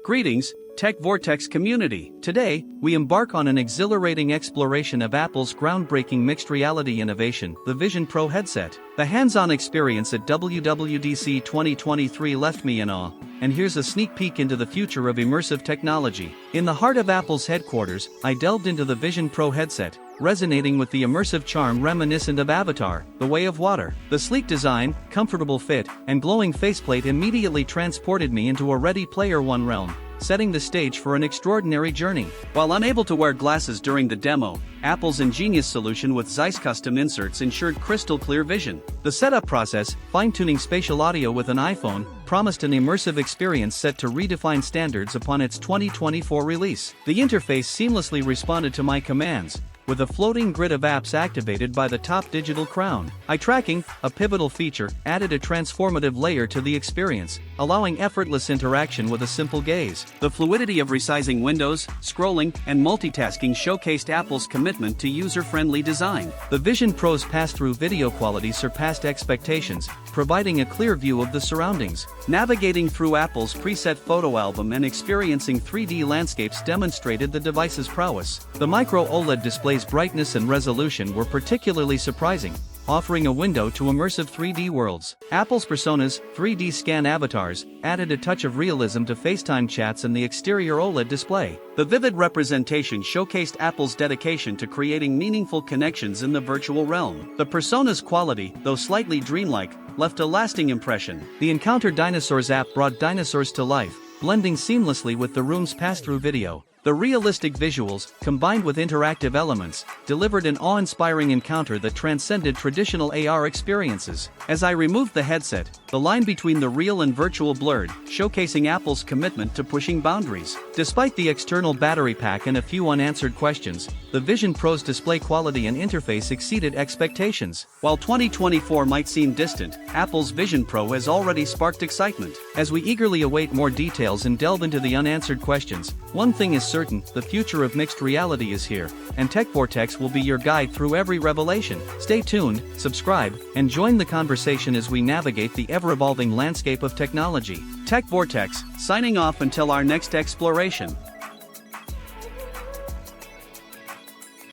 Greetings, TechVortex community. Today, we embark on an exhilarating exploration of Apple's groundbreaking mixed reality innovation, the Vision Pro headset. The hands-on experience at WWDC 2023 left me in awe, and here's a sneak peek into the future of immersive technology. In the heart of Apple's headquarters, I delved into the Vision Pro headset, resonating with the immersive charm reminiscent of Avatar, The Way of Water. The sleek design, comfortable fit, and glowing faceplate immediately transported me into a Ready Player One realm, setting the stage for an extraordinary journey. While unable to wear glasses during the demo, Apple's ingenious solution with Zeiss custom inserts ensured crystal clear vision. The setup process, fine-tuning spatial audio with an iPhone, promised an immersive experience set to redefine standards upon its 2024 release. The interface seamlessly responded to my commands, with a floating grid of apps activated by the top digital crown. Eye tracking, a pivotal feature, added a transformative layer to the experience, allowing effortless interaction with a simple gaze. The fluidity of resizing windows, scrolling, and multitasking showcased Apple's commitment to user-friendly design. The Vision Pro's pass-through video quality surpassed expectations, providing a clear view of the surroundings. Navigating through Apple's preset photo album and experiencing 3D landscapes demonstrated the device's prowess. The Micro-OLED display's brightness and resolution were particularly surprising, offering a window to immersive 3D worlds. Apple's Personas 3D scan avatars added a touch of realism to FaceTime chats and the exterior OLED display. The vivid representation showcased Apple's dedication to creating meaningful connections in the virtual realm. The Personas quality, though slightly dreamlike, left a lasting impression. The Encounter Dinosaurs app brought dinosaurs to life, blending seamlessly with the room's pass-through video. The realistic visuals, combined with interactive elements, delivered an awe-inspiring encounter that transcended traditional AR experiences. As I removed the headset, the line between the real and virtual blurred, showcasing Apple's commitment to pushing boundaries. Despite the external battery pack and a few unanswered questions, the Vision Pro's display quality and interface exceeded expectations. While 2024 might seem distant, Apple's Vision Pro has already sparked excitement. As we eagerly await more details and delve into the unanswered questions, one thing is certain: the future of mixed reality is here, and TechVortex will be your guide through every revelation. Stay tuned, subscribe, and join the conversation as we navigate the ever-evolving landscape of technology. TechVortex, signing off until our next exploration.